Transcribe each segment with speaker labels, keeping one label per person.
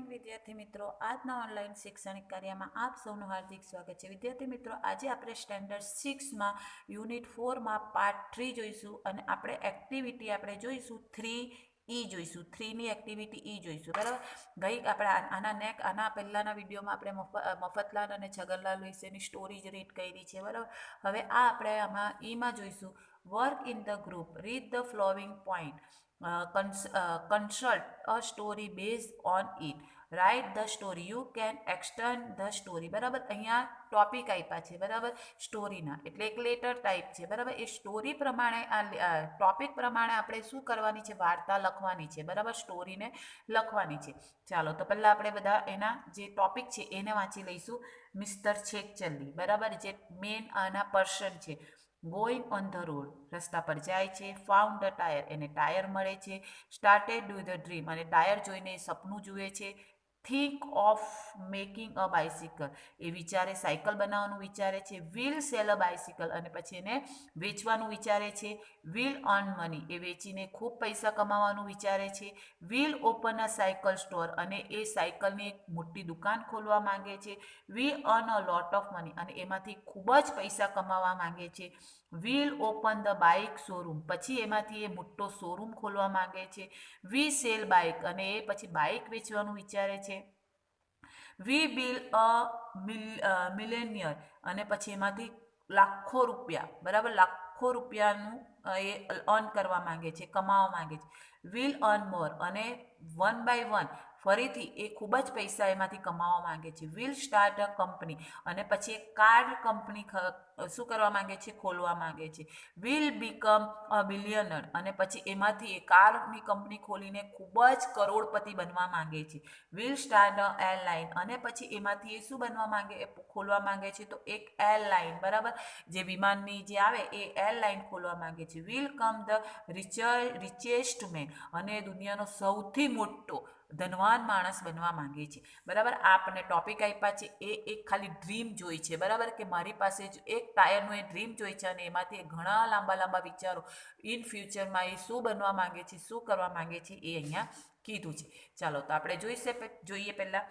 Speaker 1: Morning વિદ્યાર્થી મિત્રો, આજના ઓનલાઈન શૈક્ષણિક કાર્યમાં આપ સૌનું હાર્દિક સ્વાગત છે. વિદ્યાર્થી મિત્રો, આજે આપણે સ્ટેન્ડર્ડ 6માં યુનિટ 4માં પાર્ટ 3 જોઈશું અને આપણે એક્ટિવિટી જોઈશું 3E જોઈશું. 3ની એક્ટિવિટી E જોઈશું. બરાબર. આપણે આના પહેલાના વિડીયોમાં આપણે મફતલાલ અને છગનલાલ વિશેની સ્ટોરી જ રીડ કરી છે. બરાબર. હવે આપણે આમાં ઈમાં જોઈશું work in the group, read the flowing point, consult a story based on it, write the story, you can extend the story. બરાબર. અહીંયા ટોપિક આપ્યા છે. બરાબર. સ્ટોરીના એટલે એક લેટર ટાઈપ છે. બરાબર. એ સ્ટોરી પ્રમાણે આ ટોપિક પ્રમાણે આપણે શું કરવાની છે? વાર્તા લખવાની છે. બરાબર. સ્ટોરીને લખવાની છે. ચાલો તો પહેલાં આપણે બધા એના જે ટોપિક છે એને વાંચી લઈશું. મિસ્ટર છેકચલ્લી. બરાબર. જે મેન આના પર્સન છે. ગોઈંગ ઓન ધ રોડ, રસ્તા પર જાય છે. ફાઉન્ડ ધ ટાયર, એને ટાયર મળે છે. સ્ટાર્ટેડ ડુ ધ ડ્રીમ, અને ટાયર જોઈને સપનું જુએ છે. Think of making a bicycle, એ વિચારે સાયકલ બનાવવાનું વિચારે છે. વિલ સેલ અ બાઇસિકલ, અને પછી એને વેચવાનું વિચારે છે. વિલ અર્ન મની, એ વેચીને ખૂબ પૈસા કમાવાનું વિચારે છે. Will open a cycle store, અને એ સાયકલની એક મોટી દુકાન ખોલવા માંગે છે. We earn a lot of money, અને એમાંથી ખૂબ જ પૈસા કમાવા માંગે છે. Will open the bike showroom, પછી એમાંથી એ મોટો શોરૂમ ખોલવા માંગે છે. વી સેલ બાઇક, અને એ પછી બાઇક વેચવાનું વિચારે છે. વી બિલ અ મિલેનિયર, અને પછી એમાંથી લાખો રૂપિયા, બરાબર, લાખો રૂપિયાનું એ અર્ન કરવા માંગે છે, કમાવા માંગે છે. વિલ અર્ન મોર, અને 1 by 1 ફરીથી એ ખૂબ જ પૈસા એમાંથી કમાવા માંગે છે. વિલ સ્ટાર્ટ અ કંપની, અને પછી એક કાર કંપની શું કરવા માંગે છે? ખોલવા માંગે છે. વિલ બીકમ અ બિલિયનર, અને પછી એમાંથી એ કારની કંપની ખોલીને ખૂબ જ કરોડપતિ બનવા માંગે છે. વિલ સ્ટાર્ટ અ એરલાઇન, અને પછી એમાંથી એ શું બનવા માંગે? ખોલવા માંગે છે તો એક એરલાઇન. બરાબર. જે વિમાનની જે આવે એ એરલાઇન ખોલવા માંગે છે. Will come the richest man, અને દુનિયાનો સૌથી મોટો ધનવાન માણસ બનવા માંગે છે. બરાબર. આપણને ટોપિક આપ્યા છે એ એક ખાલી ડ્રીમ જોઈ છે. બરાબર. કે મારી પાસે જ એક ટાયરનું એ ડ્રીમ જોઈ છે, અને એમાંથી ઘણા લાંબા લાંબા વિચારો ઇન ફ્યુચરમાં એ શું બનવા માંગે છે, શું કરવા માંગે છે, એ અહીંયા કીધું છે. ચાલો તો આપણે જોઈએ પહેલા.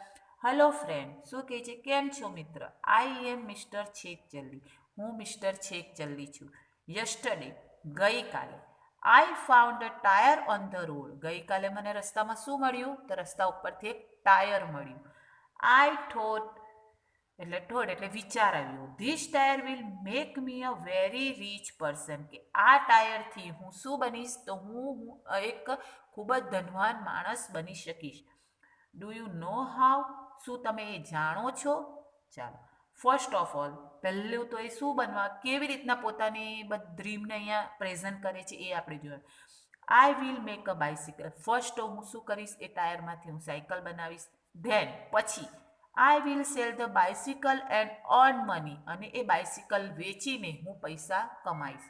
Speaker 1: હેલો ફ્રેન્ડ, શું કહે છે? કેમ છો મિત્ર? આઈ એમ મિસ્ટર છેકચલ્લી, હું મિસ્ટર છેકચલ્લી છું. યસ્ટરડે, ગઈકાલે. I found a tyre on the road, ગઈકાલે મને રસ્તામાં શું મળ્યું? તો રસ્તા ઉપરથી એક ટાયર મળ્યું. આઈ થોટ, એટલે વિચાર આવ્યો. This tyre will make me a very rich person, કે આ ટાયરથી હું શું બનીશ? તો હું એક ખૂબ જ ધનવાન માણસ બની શકીશ. ડુ યુ નો હાઉ, શું તમે એ જાણો છો? ચાલો, ફર્સ્ટ ઓફ ઓલ, પહેલું તો એ શું બનવા, કેવી રીતના પોતાની ડ્રીમને અહીંયા પ્રેઝન્ટ કરે છે એ આપણે જોઈએ. I will make a bicycle, first તો હું શું કરીશ? એ ટાયરમાંથી હું સાયકલ બનાવીશ. ધેન પછી I will sell the bicycle and earn money, અને એ બાઇસિકલ વેચીને હું પૈસા કમાઈશ.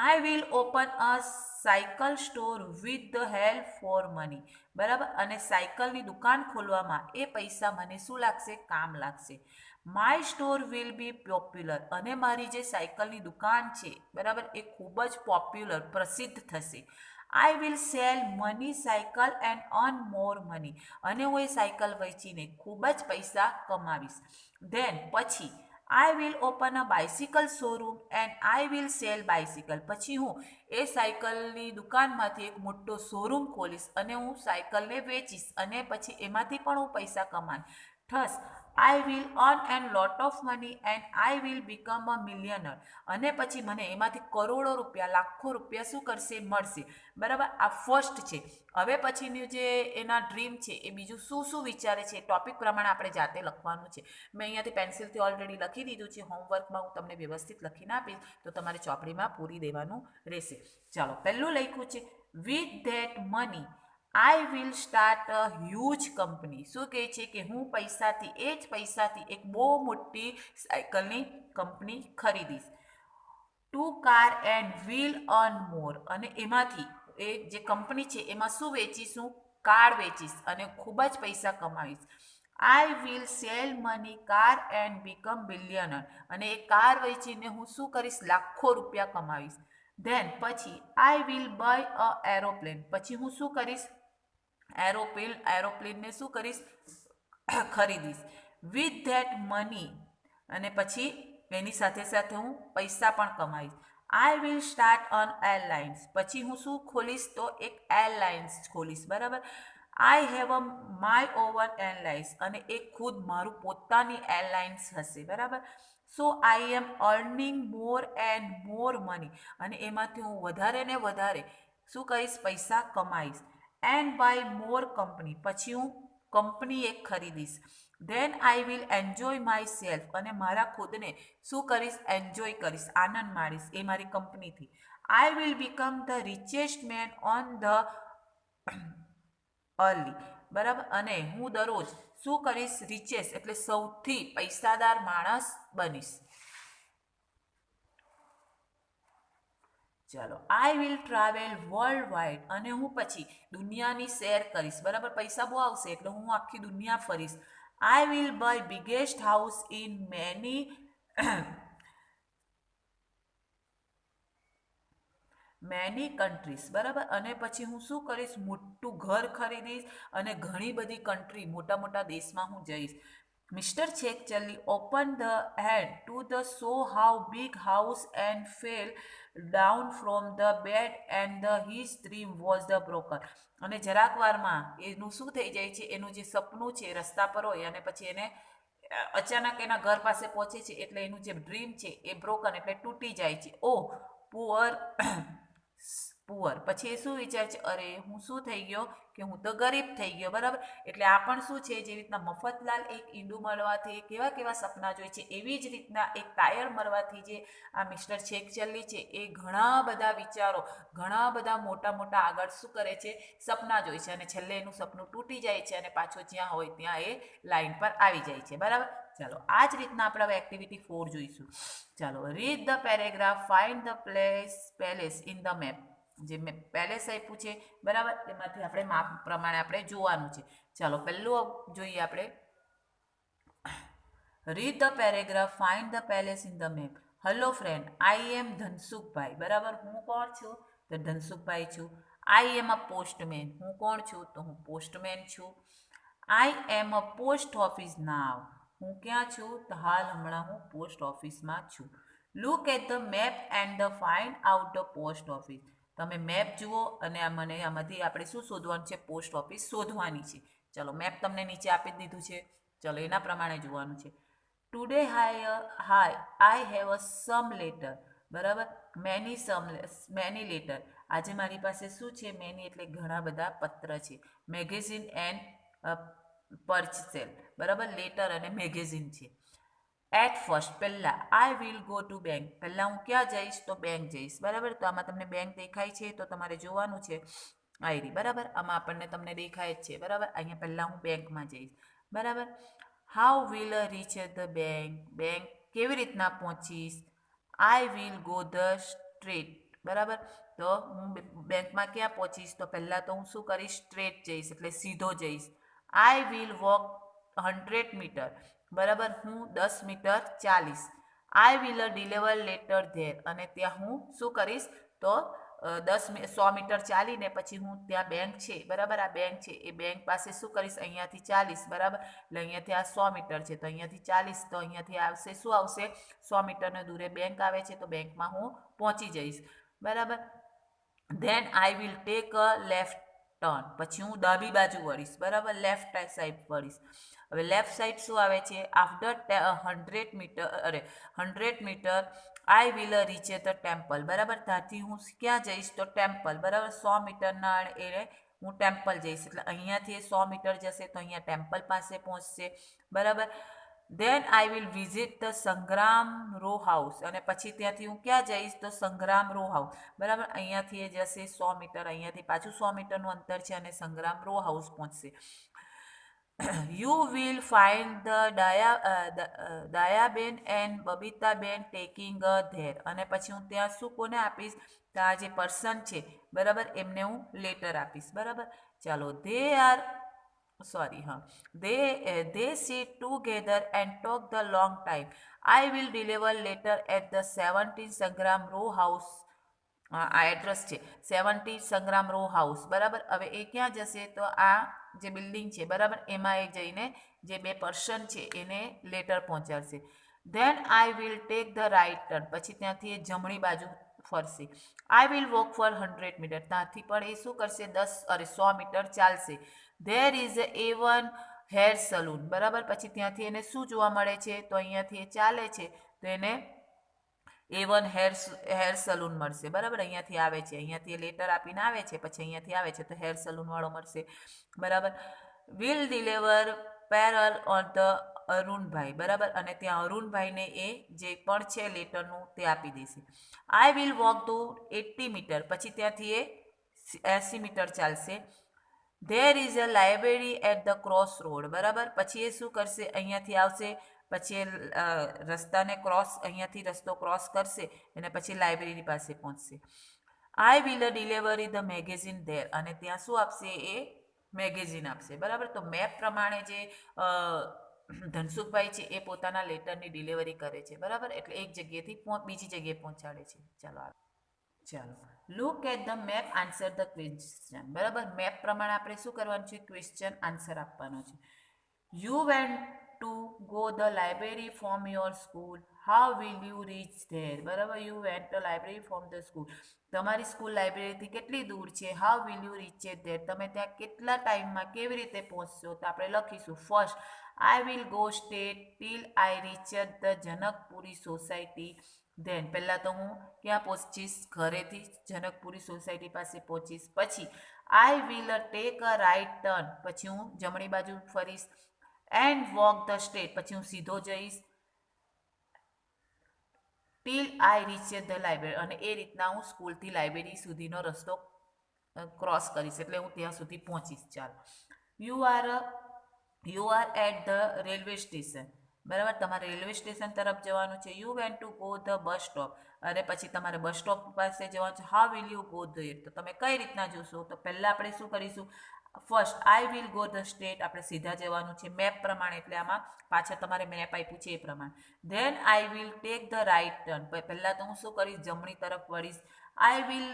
Speaker 1: I will open a cycle store with the help for money, બરાબર. અને સાયકલની દુકાન ખોલવામાં એ પૈસા મને શું લાગશે? કામ લાગશે. My store will be popular, અને મારી જે સાયકલની દુકાન છે, બરાબર, એ ખૂબ જ પોપ્યુલર, પ્રસિદ્ધ થશે. આઈ will sell money cycle and earn more money, અને હું એ સાયકલ વેચીને ખૂબ જ પૈસા કમાવીશ. ધેન પછી I will open a bicycle showroom and I will cell bicycle, પછી હું એ સાયકલની દુકાનમાંથી એક મોટો શોરૂમ ખોલીશ, અને હું સાયકલને વેચીશ, અને પછી એમાંથી પણ હું પૈસા કમાઈશ. Thus I will earn and lot of money and I will become a millionaire, અને પછી મને એમાંથી કરોડો રૂપિયા, લાખો રૂપિયા શું કરશે? મળશે. બરાબર. આ ફર્સ્ટ છે. હવે પછીનું જે એના ડ્રીમ છે એ બીજું શું શું વિચારે છે, ટોપિક પ્રમાણે આપણે જાતે લખવાનું છે. મેં અહીંયાથી પેન્સિલથી ઓલરેડી લખી દીધું છે. હોમવર્કમાં હું તમને વ્યવસ્થિત લખીને આપીશ, તો તમારે ચોપડીમાં પૂરી દેવાનું રહેશે. ચાલો, પહેલું લખ્યું છે with that money I will start a huge company. શું કહે છે? કે હું પૈસાથી, એ જ પૈસાથી એક બહુ મોટી સાયકલની કંપની ખરીદીશ. Two car and will earn more, અને એમાંથી એ જે કંપની છે એમાં શું વેચીશું? કાર વેચીશ, અને ખૂબ જ પૈસા કમાવીશ. I will sell money car and become billionaire, અને એ કાર વેચીને હું શું કરીશ? લાખો રૂપિયા કમાવીશ. ધેન પછી I will by a aeroplane, પછી હું શું કરીશ? એરોપ્લેનને શું કરીશ, ખરીદીશ. વિથ ધેટ મની, અને પછી એની સાથે સાથે હું પૈસા પણ કમાઈશ. I will start on airlines, પછી હું શું ખોલીશ, તો એક એરલાઇન્સ ખોલીશ, બરાબર. I have a my over airlines, અને એ ખુદ મારું પોતાની એરલાઇન્સ હશે, બરાબર. So I am earning more and more money, અને એમાંથી હું વધારે ને વધારે શું કરીશ, પૈસા કમાઈશ. એન્ડ બાય મોર કંપની, પછી હું કંપની એક ખરીદીશ. Then I will enjoy myself, અને મારા ખુદને શું કરીશ, એન્જોય કરીશ, આનંદ માણીશ એ મારી કંપનીથી. I will become the richest man on the early, બરાબર. અને હું દરરોજ શું કરીશ, રિચેસ્ટ એટલે સૌથી પૈસાદાર માણસ બનીશ. ચાલો, I will travel world wide, અને હું પછી દુનિયાની શેર કરીશ, બરાબર. પૈસા બહુ આવશે એટલે હું આખી દુનિયા ફરીશ. I will buy biggest house in many countries, બરાબર. અને પછી હું શું કરીશ, મોટું ઘર ખરીદીશ, અને ઘણી બધી કન્ટ્રી, મોટા મોટા દેશમાં હું જઈશ. મિસ્ટર છેકચલ્લી open the head to the show how big house and fell down from the bed and the his dream was the broken. અને જરાક વારમાં એનું શું થઈ જાય છે, એનું જે સપનું છે રસ્તા પર હોય, અને પછી એને અચાનક એના ઘર પાસે પહોંચે છે, એટલે એનું જે ડ્રીમ છે એ બ્રોકન એટલે તૂટી જાય છે. ઓ પુઅર પુઅર, પછી એ શું વિચાર છે, અરે હું શું થઈ ગયો, કે હું તો ગરીબ થઈ ગયો, બરાબર. એટલે આ પણ શું છે, જેવી રીતના મફતલાલ એક ઈંડું મળવાથી કેવા કેવા સપના જોઈ છે, એવી જ રીતના એક ટાયર મળવાથી જે આ મિસ્ટર છેકચલ્લી છે એ ઘણા બધા વિચારો, ઘણા બધા મોટા મોટા આગળ શું કરે છે, સપના જોઈ છે, અને છેલ્લે એનું સપનું તૂટી જાય છે, અને પાછો જ્યાં હોય ત્યાં એ લાઈન પર આવી જાય છે, બરાબર. ચાલો, આ જ રીતના આપણે હવે એક્ટિવિટી 4 જોઈશું. ચાલો, read the paragraph, find the palace in the map. જે મેં પેલેસ આપ્યું છે, બરાબર, એમાંથી આપણે માપ પ્રમાણે આપણે જોવાનું છે. ચાલો, પહેલું જોઈએ આપણે. Read the paragraph, find the palace in the map. Hello friend, I am Dhansukhbhai, બરાબર. હું કોણ છું, તો ધનસુખભાઈ છું. આઈ એમ અ પોસ્ટમેન, હું કોણ છું, તો હું પોસ્ટમેન છું. આઈ એમ અ પોસ્ટ ઓફિસ નાવ, હું ક્યાં છું, તો હાલ હમણાં હું પોસ્ટ ઓફિસમાં છું. Look at the map and the find out the post office. તમે મેપ જુઓ, અને મને આમાંથી આપણે શું શોધવાનું છે, પોસ્ટ ઓફિસ શોધવાની છે. ચલો, મેપ તમને નીચે આપી દીધું છે, ચલો એના પ્રમાણે જોવાનું છે. Today I have a some letter, બરાબર. મેની લેટર, આજે મારી પાસે શું છે, મેની એટલે ઘણા બધા પત્ર છે. મેગેઝિન એન્ડ પરચેલ, બરાબર. લેટર અને મેગેઝિન છે. એટ ફર્સ્ટ, પહેલા, આઈ વિલ ગો ટુ બેંક, પહેલા હું ક્યાં જઈશ, તો બેંક જઈશ, બરાબર. તો આમાં તમને બેંક દેખાય છે, તો તમારે જોવાનું છે આઈરી, બરાબર. આમાં આપણને તમને દેખાય જ છે, બરાબર. અહીંયા પહેલા હું બેંકમાં જઈશ, બરાબર. How will reach the bank, bank કેવી રીતના પહોંચીશ. I will go the straight, બરાબર. તો હું બેંકમાં ક્યાં પહોંચીશ, તો પહેલાં તો હું શું કરીશ, સ્ટ્રેટ જઈશ એટલે સીધો જઈશ. આઈ વિલ વોક 100 મીટર, બરાબર. હું 10 મીટર ચાલીશ. I will deliver letter there, અને ત્યાં હું શું કરીશ, તો 100 મીટર ચાલીને પછી હું ત્યાં બેંક છે, બરાબર. આ બેંક છે, એ બેંક પાસે શું કરીશ, અહીંયાથી ચાલીશ, બરાબર. એટલે અહીંયાથી આ 100 મીટર છે, તો અહીંયાથી ચાલીશ, તો અહીંયાથી આવશે શું આવશે, 100 મીટરને દૂરે બેંક આવે છે, તો બેંકમાં હું પહોંચી જઈશ, બરાબર. Then I will take a left turn, પછી હું ડાબી બાજુ વળીશ, બરાબર. લેફ્ટ સાઈડ વળીશ. હવે લેફ્ટ સાઈડ શું આવે છે, આફ્ટર 100 મીટર, અરે 100 metre I will reach the temple, બરાબર. ત્યાંથી હું ક્યાં જઈશ, તો ટેમ્પલ, બરાબર. 100 મીટરના એ હું ટેમ્પલ જઈશ, એટલે અહીંયાથી 100 મીટર જશે, તો અહીંયા ટેમ્પલ પાસે પહોંચશે, બરાબર. Then I will visit the સંગ્રામ રો હાઉસ, અને પછી ત્યાંથી હું ક્યાં જઈશ, તો સંગ્રામ રો હાઉસ, બરાબર. અહીંયાથી એ જશે 100 મીટર, અહીંયાથી પાછું 100 મીટરનું અંતર છે, અને સંગ્રામ રો હાઉસ પહોંચશે. You will find the Dayaben and Babitaben taking there, અને પછી હું ત્યાં શું કોને આપીશ, તો આ જે પર્સન છે, બરાબર, એમને હું લેટર આપીશ, બરાબર. ચાલો, they sit together and talk the long time. I will deliver later at the 17 સંગ્રામ રો હાઉસ, આ એડ્રેસ છે 70 સંગ્રામ રો હાઉસ, બરાબર. હવે એ ક્યાં જશે? તો આ જે બિલ્ડિંગ છે, બરાબર, એમાં એ જઈને જે બે પર્સન છે એને લેટર પહોંચાડશે. Then I will take the right turn, પછી ત્યાંથી એ જમણી બાજુ ફરશે. I will walk for 100 metre, ત્યાંથી પણ એ શું કરશે? 100 મીટર ચાલશે. There is A1 hair salon, બરાબર. પછી ત્યાંથી એને શું જોવા મળે છે? તો અહીંયાથી એ ચાલે છે તો એને A1 હેર સલૂન મળશે, બરાબર. અહીંયાથી આવે છે, અહીંયાથી લેટર આપીને આવે છે, પછી અહીંયાથી આવે છે તો હેર સલૂન વાળો મળશે, બરાબર. Will deliver parole on the Arunbhai, બરાબર. અને ત્યાં અરુણભાઈને એ જે પણ છે લેટરનું તે આપી દેશે. I will walk to 80 metre, પછી ત્યાંથી એ 80 મીટર ચાલશે. There is a library at the cross road, બરાબર. પછી એ શું કરશે? અહીંયાથી આવશે, પછી એ રસ્તાને ક્રોસ, અહીંયાથી રસ્તો ક્રોસ કરશે અને પછી લાઇબ્રેરી પાસે પહોંચશે. I will delivery the magazine there, અને ત્યાં શું આપશે? એ મેગેઝિન આપશે, બરાબર. તો મેપ પ્રમાણે જે ધનસુખભાઈ છે એ પોતાના લેટરની ડિલિવરી કરે છે, બરાબર. એટલે એક જગ્યાએથી બીજી જગ્યાએ પહોંચાડે છે. ચાલો look at the map, answer the question, બરાબર. મેપ પ્રમાણે આપણે શું કરવાનું છે? ક્વેશ્ચન આન્સર આપવાનો છે. You went to go the library from your school, how will you reach there, બરાબર. You went the library from the school, તમારી સ્કૂલ લાઇબ્રેરીથી કેટલી દૂર છે? How will you reach it there, તમે ત્યાં કેટલા ટાઈમમાં કેવી રીતે પહોંચશો? તો આપણે લખીશું first I will go straight till I reach the Janakpuri society. Then પહેલાં તો હું ક્યાં પહોંચીશ? ઘરેથી જનકપુરી સોસાયટી પાસે પહોંચીશ. પછી I will take a right turn, પછી હું જમણી બાજુ ફરીશ. એન્ડ વોક ધ સ્ટ્રેટ, પછી હું સીધો જઈશ. Till I reach the library, અને એ રીતના હું સ્કૂલથી લાઇબ્રેરી સુધીનો રસ્તો ક્રોસ કરીશ, એટલે હું ત્યાં સુધી પહોંચીશ. ચાલો you are at the railway station, બરાબર. તમારે રેલવે સ્ટેશન તરફ જવાનું છે. You went to go the bus stop, અને પછી તમારે બસ સ્ટોપ પાસે જવાનું છે. How will you go there, તો તમે કઈ રીતના જોશો? તો પહેલાં આપણે શું કરીશું? First I will go the state, આપણે સીધા જવાનું છે મેપ પ્રમાણે, એટલે આમાં પાછળ તમારે મેપ આપ્યું છે એ પ્રમાણે. Then I will take the right turn, પહેલાં તો હું શું કરીશ? જમણી તરફ વળીશ. I will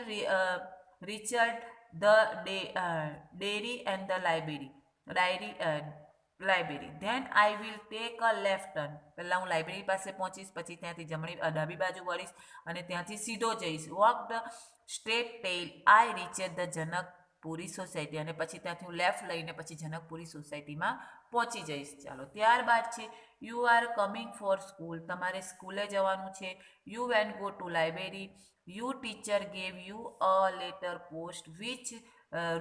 Speaker 1: reached the dairy and the library. Then I will take a left turn, પહેલાં હું લાઇબ્રેરી પાસે પહોંચીશ, પછી ત્યાંથી ડાબી બાજુ વળીશ અને ત્યાંથી સીધો જઈશ. Walk the straight till I reach the Janakpuri society, અને પછી ત્યાંથી હું લેફ્ટ લઈને પછી જનકપુરી સોસાયટીમાં પહોંચી જઈશ. ચાલો ત્યારબાદ છે you are coming for school, તમારે સ્કૂલે જવાનું છે. You when go to library, you teacher gave you a letter post which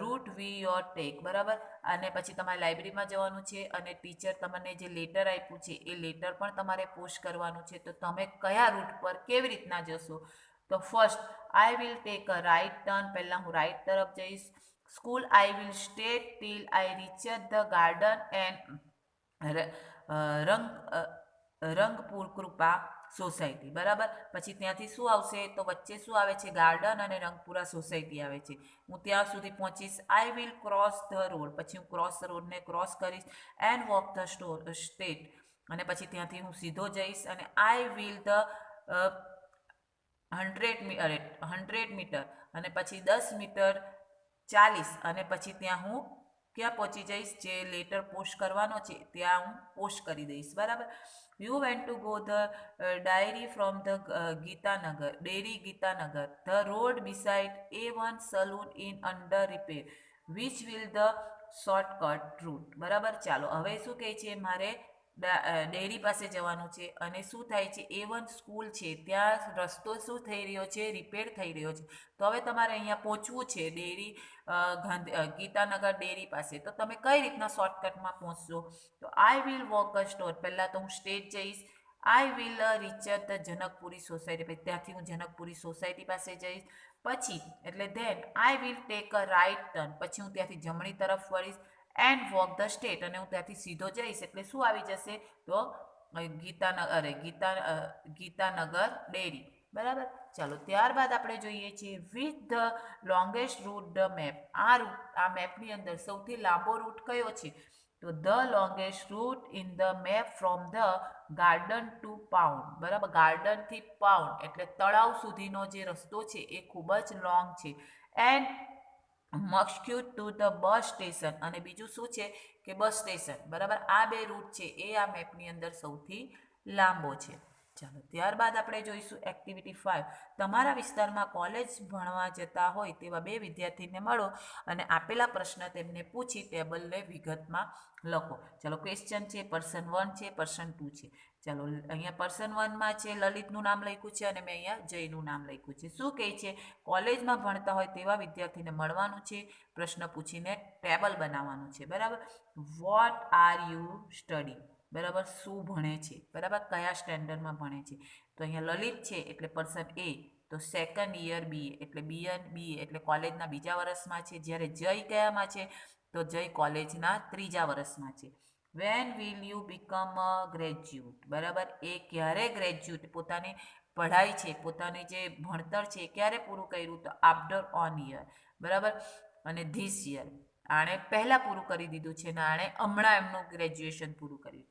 Speaker 1: route we your take, બરાબર. અને પછી તમારે લાઇબ્રેરીમાં જવાનું છે અને ટીચર તમને જે લેટર આપ્યું છે એ લેટર પણ તમારે પોસ્ટ કરવાનું છે. તો તમે કયા રૂટ પર કેવી રીતના જશો? તો first I will take a right turn, પહેલાં હું રાઇટ તરફ જઈશ. School I will stay till I reach the garden and Rangpur Kripa society, બરાબર. પછી ત્યાંથી શું આવશે? તો વચ્ચે શું આવે છે? ગાર્ડન અને રંગપુરા સોસાયટી આવે છે. હું ત્યાં સુધી પહોંચીશ. I will cross the road, પછી હું રોડને ક્રોસ કરીશ. એન્ડ વોક ધ સ્ટેટ, અને પછી ત્યાંથી હું સીધો જઈશ. અને આઈ વિલ ધ 100 મીટર, અને પછી 10 મીટર ચાલીસ, અને પછી ત્યાં હું ક્યાં પહોંચી જઈશ? જે લેટર પોસ્ટ કરવાનો છે ત્યાં હું પોસ્ટ કરી દઈશ, બરાબર. You went to go the diary from the Gitanagar, the road beside A1 saloon in under repair, which will the shortcut route, બરાબર. ચાલો હવે શું કહે છે? મારે ડેરી પાસે જવાનું છે, અને શું થાય છે? A1 સ્કૂલ છે ત્યાં રસ્તો શું થઈ રહ્યો છે? રિપેર થઈ રહ્યો છે. તો હવે તમારે અહીંયા પહોંચવું છે ગીતાનગર ડેરી પાસે. તો તમે કઈ રીતના શોર્ટકટમાં પહોંચશો? તો I will walk a store, પહેલાં તો હું સ્ટેટ જઈશ. I will reach the Janakpuri society, ત્યાંથી હું જનકપુરી સોસાયટી પાસે જઈશ. પછી એટલે then I will take a right turn, પછી હું ત્યાંથી જમણી તરફ વળીશ. એન્ડ વોક ધ સ્ટેટ, અને હું ત્યાંથી સીધો જઈશ. એટલે શું આવી જશે? તો ગીતાનગર ડેરી, બરાબર. ચાલો ત્યારબાદ આપણે જોઈએ છીએ with the longest route the map. આ મેપની અંદર સૌથી લાંબો રૂટ કયો છે? તો the longest route in the map from the garden to pond, બરાબર, ગાર્ડન થી પાઉન્ડ એટલે તળાવ સુધીનો જે રસ્તો છે એ ખૂબ જ લોંગ છે. એન્ડ મસ્ક્યુ ટુ ધ બસ સ્ટેશન, અને બીજું શું છે કે બસ સ્ટેશન, બરાબર. આ બે રૂટ છે એ આ મેપની અંદર સૌથી લાંબો છે. ચાલો, ત્યારબાદ આપણે જોઈશું એક્ટિવિટી 5. તમારા વિસ્તારમાં કોલેજ ભણવા જતા હોય તેવા બે વિદ્યાર્થીને મળો અને આપેલા પ્રશ્ન તેમને પૂછી ટેબલને વિગતમાં લખો. ચાલો, ક્વેશ્ચન છે પર્સન 1 છે, પર્સન 2 છે. ચાલો, અહીંયા પર્સન 1માં છે લલિતનું નામ લખ્યું છે અને મેં અહીંયા જયનું નામ લખ્યું છે. શું કહે છે? કોલેજમાં ભણતા હોય તેવા વિદ્યાર્થીને મળવાનું છે, પ્રશ્ન પૂછીને ટેબલ બનાવવાનું છે, બરાબર. વોટ આર યુ સ્ટડી, બરાબર, શું ભણે છે, બરાબર, કયા સ્ટેન્ડર્ડમાં ભણે છે. તો અહીંયા લલિત છે એટલે પર્સન એ, તો સેકન્ડ યર બી એટલે બી એટલે કોલેજના બીજા વર્ષમાં છે. જ્યારે જય કયામાં છે? તો જય કોલેજના ત્રીજા વર્ષમાં છે. When will you become a graduate, બરાબર, એ ક્યારે ગ્રેજ્યુએટ પોતાની પઢાઈ છે, પોતાની જે ભણતર છે એ ક્યારે પૂરું કર્યું? તો આફ્ટર ઓન યર, બરાબર. અને ધીસ યર, આણે પહેલાં પૂરું કરી દીધું છે ને આણે હમણાં એમનું ગ્રેજ્યુએશન પૂરું કર્યું.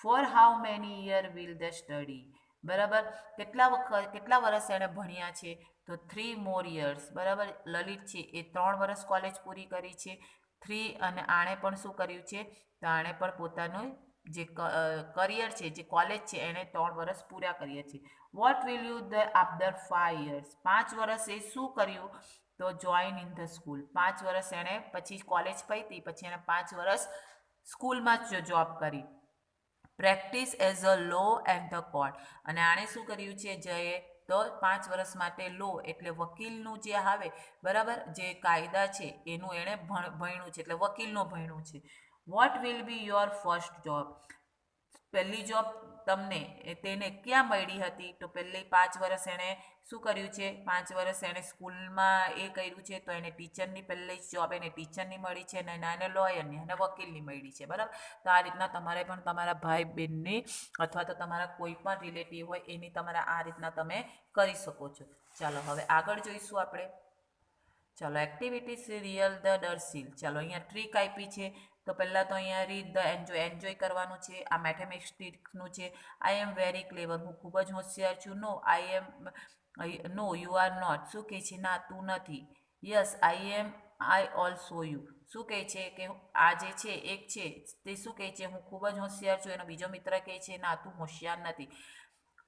Speaker 1: For how many year will the study, બરાબર, કેટલા વર્ષ એણે ભણ્યા છે? તો 3 more years, બરાબર. લલિત છે એ 3 વર્ષ કોલેજ પૂરી કરી છે. 3, અને આણે પણ શું કર્યું છે? તો આણે પણ પોતાનું જે કરિયર છે, જે કોલેજ છે એણે 3 વર્ષ પૂરા કર્યા છે. What will you the after 5 years, 5 વર્ષ એ શું કર્યું? તો જોઈન ઇન ધ સ્કૂલ, 5 વર્ષ એણે પછી કોલેજ પતી પછી એણે 5 વર્ષ સ્કૂલમાં જ જોબ કરી. Practice as a law and the court, અને આણે શું કર્યું છે જયે? તો 5 વર્ષ માટે લો એટલે વકીલનું જે આવે, બરાબર, જે કાયદા છે એનું એણે ભણ્યું છે એટલે વકીલનું ભણ્યું છે. What will be your first job, પહેલી જોબ તમને તેને ક્યાં મળી હતી? તો પહેલી 5 વર્ષ એણે શું કર્યું છે? 5 વર્ષ એણે સ્કૂલમાં એ કર્યું છે, તો એને ટીચરની પહેલી જોબ એને ટીચરની મળી છે, અને એને લોયરની અને વકીલની મળી છે, બરાબર. તો આ રીતના તમારે પણ તમારા ભાઈ બહેનની અથવા તો તમારા કોઈ પણ રિલેટિવ હોય એની તમારે આ રીતના તમે કરી શકો છો. ચાલો, હવે આગળ જોઈશું આપણે. ચાલો, એક્ટિવિટીઝ રિયલ ધ ડરસીલ. ચાલો, અહીંયા ટ્રીક આપી છે. તો પહેલાં તો અહીંયા રીડ ધ એન્જોય કરવાનું છે. આ મેથેમેટિક્સનું છે. આઈ એમ વેરી ક્લેવર, હું ખૂબ જ હોશિયાર છું. No I am, no you are not, શું કહે છે? ના, તું નથી. Yes I am, I also you, શું કહે છે કે આ જે છે એક છે તે શું કહે છે? હું ખૂબ જ હોશિયાર છું. એનો બીજો મિત્ર કહે છે ના, તું હોશિયાર નથી.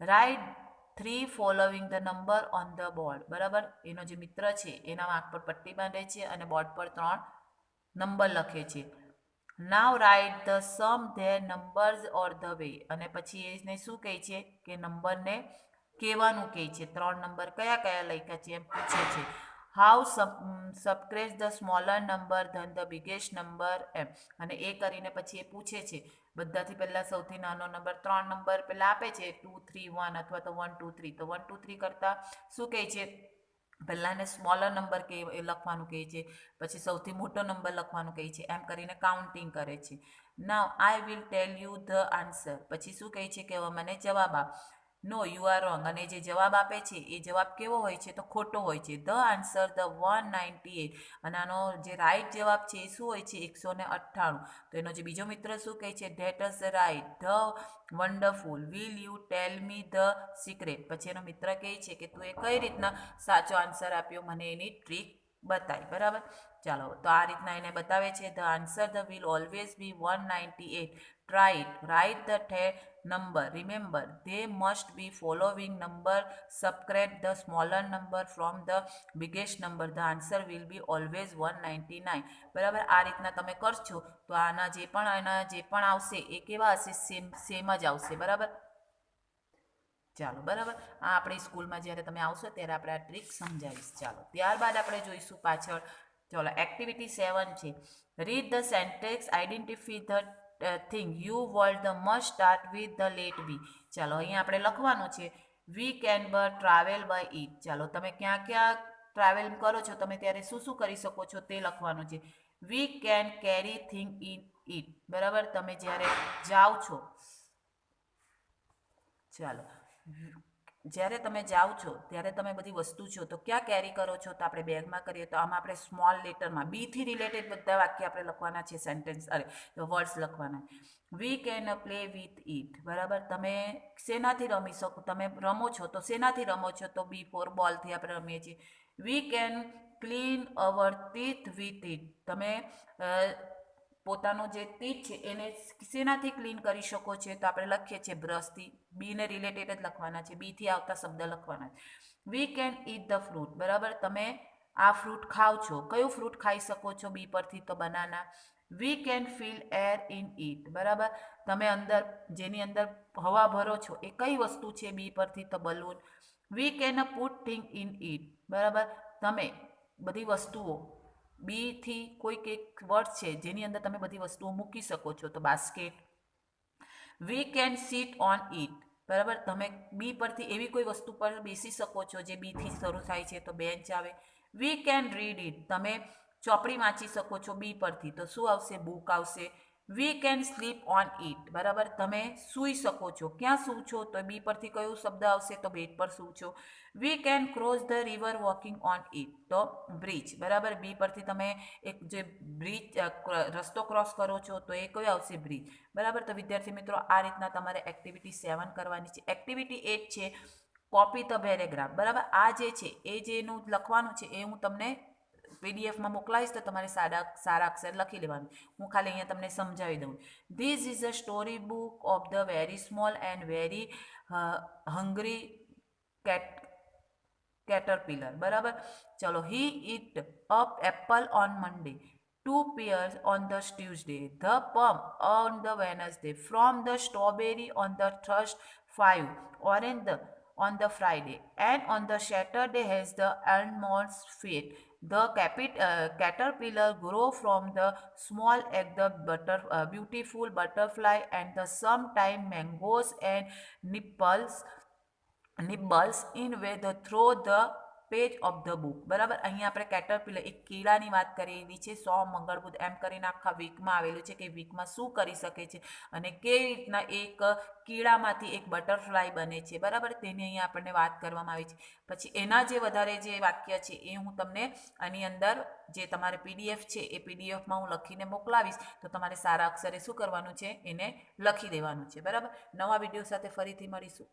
Speaker 1: Right 3 following the number on the board, બરાબર. એનો જે મિત્ર છે એના આંખ પર પટ્ટી બાંધે છે અને બોર્ડ પર 3 નંબર લખે છે. Now write the sum there numbers or the way, અને પછી એને શું કહે છે કે નંબરને કહેવાનું કહે છે. 3 નંબર કયા કયા લખ્યા છે એમ પૂછે છે. How subtract the smaller number ધન ધ બિગેસ્ટ નંબર, એમ, અને એ કરીને પછી એ પૂછે છે બધાથી પહેલા સૌથી નાનો નંબર 3 નંબર પહેલા આપે છે 2 3 1 અથવા તો 1 2 3, તો 1 2 3 કરતા શું કહે છે? પહેલાને સ્મોલર નંબર કે લખવાનું કહે છે, પછી સૌથી મોટો નંબર લખવાનું કહે છે, એમ કરીને કાઉન્ટિંગ કરે છે. Now I will tell you the answer, પછી શું કહે છે કે હવે મને જવાબ આપ. નો યુ આર રોંગ, અને જે જવાબ આપે છે એ જવાબ કેવો હોય છે? તો ખોટો હોય છે. ધ આન્સર ધ 198, અને આનો જે રાઈટ જવાબ છે એ શું હોય છે? 198. તો એનો જે બીજો મિત્ર શું કહે છે? That is right, the wonderful, will you tell me the secret, પછી એનો મિત્ર કહે છે કે તું એ કઈ રીતના સાચો આન્સર આપ્યો, મને એની ટ્રીક બતાય, બરાબર. ચાલો, તો આ રીતના એને બતાવે છે. The answer the will always be 198. Try it, write the number, remember they must be following number, subtract the smaller number from the biggest number, the answer will be always 199, બરાબર. આ રીતના તમે કરશો તો આના જે પણ આવશે એ કેવા હશે? સેમ જ આવશે, બરાબર. ચાલો, બરાબર. આ આપણી સ્કૂલમાં જ્યારે તમે આવશો ત્યારે આપણે આ ટ્રીક સમજાવીશ. ચાલો, ત્યારબાદ આપણે જોઈશું પાછળ. ચાલો, એક્ટિવિટી 7 છે. Read the sentence, identify the thing you world the must start with the let B. ચાલો, અહીંયા આપણે લખવાનું છે we can but travel by it. ચાલો, તમે ક્યાં ક્યાં ટ્રાવેલ કરો છો તમે ત્યારે શું શું કરી શકો છો તે લખવાનું છે. We can carry thing in it, બરાબર. તમે જ્યારે જાઓ છો, ચાલો, જ્યારે તમે જાઓ છો ત્યારે તમે બધી વસ્તુ છો તો ક્યાં કેરી કરો છો, તો આપણે બેગમાં કરીએ તો આમાં આપણે સ્મોલ લેટરમાં બીથી રિલેટેડ બધા વાક્ય આપણે લખવાના છે, સેન્ટેન્સ વર્ડ્સ લખવાના. We can play with it, બરાબર. તમે શેનાથી રમી શકો, તમે રમો છો તો શેનાથી રમો છો, તો બી ફોર બોલથી આપણે રમીએ છીએ. We can clean hour teeth with it, તમે પોતાનો જે ટીથ છે એને શેનાથી ક્લીન કરી શકો છો, તો આપણે લખીએ છીએ બ્રશથી. બીને રિલેટેડ જ લખવાના છે, બીથી આવતા શબ્દ લખવાના છે. We can it the fruit, બરાબર. તમે આ ફ્રૂટ ખાઓ છો, કયું ફ્રૂટ ખાઈ શકો છો બી પરથી, તો banana. We can feel air in it, બરાબર. તમે અંદર જેની અંદર હવા ભરો છો એ કઈ વસ્તુ છે બી પરથી, તો balloon. We can put thing in it, બરાબર. તમે બધી વસ્તુઓ બીથી કોઈક એક વર્ડ છે જેની અંદર તમે બધી વસ્તુઓ મૂકી શકો છો, તો basket. We can sit on it, બરાબર. તમે બી પરથી એવી કોઈ વસ્તુ પર બેસી શકો છો જે બીથી શરૂ થાય છે, તો બેન્ચ આવે. વી કેન રીડ ઇટ, તમે ચોપડી વાંચી શકો છો બી પરથી, તો શું આવશે, બુક આવશે. We can sleep on it, બરાબર. તમે સૂઈ શકો છો, ક્યાં સૂ છો, તો બી પરથી કયો શબ્દ આવશે, તો બેડ પર સૂ છો. We can cross the river walking on it, તો બ્રિજ, બરાબર. બી પરથી તમે એક જે બ્રિજ રસ્તો ક્રોસ કરો છો તો એ કયો આવશે, બ્રિજ, બરાબર. તો વિદ્યાર્થી મિત્રો આ રીતના તમારે એક્ટિવિટી 7 કરવાની છે. એક્ટિવિટી 8 છે કોપી ધ પેરેગ્રાફ, બરાબર. આ જે છે એ જેનું લખવાનું છે એ હું તમને પીડીએફમાં મોકલાવીશ, તો તમારે સારા અક્ષર લખી લેવાનું. હું ખાલી અહીંયા તમને સમજાવી દઉં. This is a story book of the very small and very hungry caterpillar, બરાબર. ચલો. He eat up apple on Monday, 2 pears on the Tuesday, the plum on the Wednesday, from the strawberry on the Thursday, 5 orange on the Friday, and on the Saturday has the almonds feet. The caterpillar grow from the small egg, the beautiful butterfly, and the sometime mangoes and nibbles in with through the page of the book, બરાબર. અહીંયા આપણે Caterpillar એક કીડાની વાત કરેલી છે. મંગળ બુધ એમ કરીને આખા વીકમાં આવેલું છે કે વીકમાં શું કરી શકે છે અને કેવી રીતના એક કીડામાંથી એક બટરફ્લાય બને છે, બરાબર. તેની અહીંયા આપણને વાત કરવામાં આવી છે. પછી એના જે વધારે જે વાક્ય છે એ હું તમને આની અંદર જે તમારે પીડીએફ છે એ પીડીએફમાં હું લખીને મોકલાવીશ, તો તમારે સારા અક્ષરે શું કરવાનું છે, એને લખી દેવાનું છે, બરાબર. નવા વિડીયો સાથે ફરીથી મળીશું.